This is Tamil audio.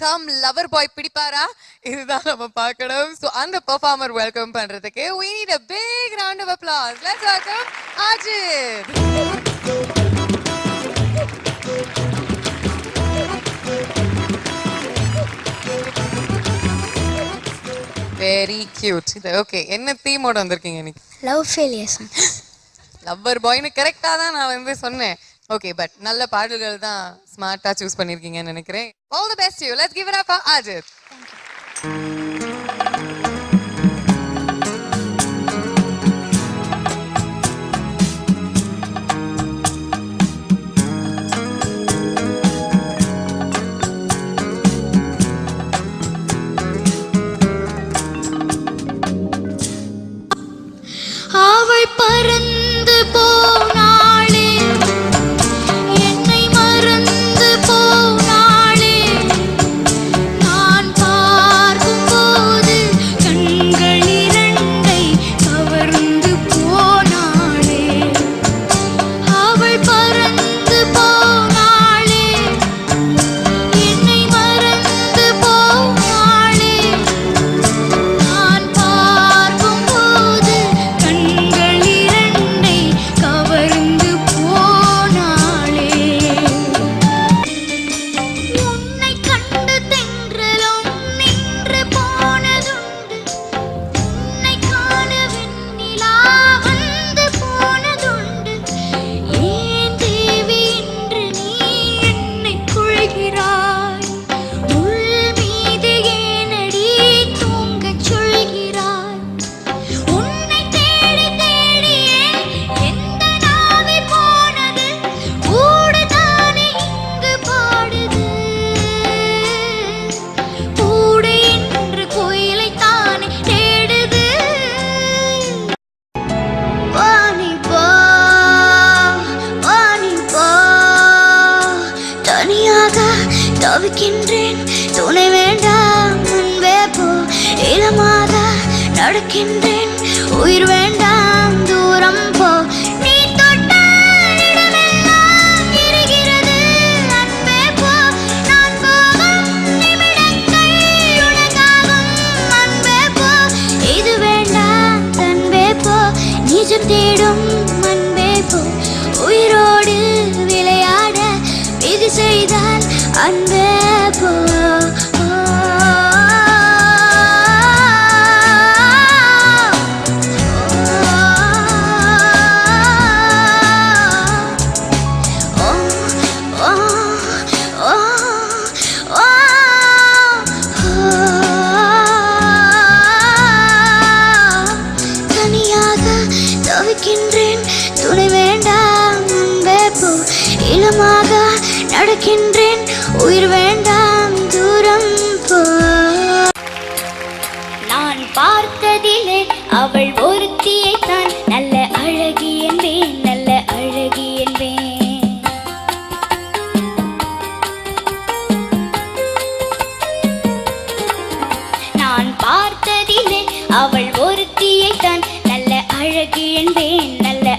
கம் லவர் பாய் பிடிப்பாரா இதுதான் நம்ம பார்க்கணும். சோ அந்த பெர்ஃபார்மர் வெல்கம் பண்றதுக்கு we need a big round of applause. Let's welcome Ajit. Very cute. Okay, என்ன தீமோட வந்திருக்கீங்க இன்னைக்கு? Love failures. லவர் பாய்னு கரெக்டா தான் நான் வந்து சொன்னேன். ஓகே, பட் நல்ல பாடல்கள் தான் ஸ்மார்ட்டா சூஸ் பண்ணிருக்கீங்கன்னு நினைக்கிறேன். All the best to you. Let's give it up for Ajit. அவள் பறந்து போனாளே, என்னை மறந்து போனாளே, நான் பார்க்கும்போது கண்கள் இரண்டை கவர்ந்து போனாளே. அவள் பறந்து போனாளே, என்னை மறந்து போனாளே, நான் பார்க்கும்போது கண்கள் இரண்டை கவர்ந்து போனாளே. உன்னை கண்டு தென்றலும் நின்று போனதுண்டு, உன்னை காண வெண்ணிலா வந்து போனதுண்டு. ஏன் தேவி என்று நீ என்னை கொள்கிறாய், முள் மீது ஏனடி தூங்கச் சொல்கிறாய். உன்னை தேடி தேடியே எந்த நாவி போனது, கூடுதானே இங்கு பாடுது. கூடு என்று கோயிலைத்தானே தேடுது. வாணி போ, வாணி போ, தனியாக தவிக்கின்றேன், துணை வேண்டாம் முன்பே போ. இளமாக நடக்கின்றேன், உயிர் வேண்டாம் தூரம் போ. நீ தொட்ட இடமெல்லாம் எரிகிறது, அன்பே போ. நான் போகும் நிமிடங்கள் உனக்காகும், அன்பே போ. இது வேண்டாம் அன்பே போ, நிஜம் தேடும் அன்பே போ. உயிரோடு விளையாட விதி செய்தால் அன்பே போ. தனியாக தவிக்கின்றேன், துணை வேண்டாம் அன்பே போ. இளமாக நடக்கின்றேன், உயிர் வேண்டாம் தூரம் போ. நான் பார்த்ததிலே அவள் ஒருத்தியை தான் நல்ல அழகி என்பேன், நல்ல அழகி என்பேன். நான் பார்த்ததிலே அவள் ஒருத்தியை தான் நல்ல அழகி என்பேன், நல்ல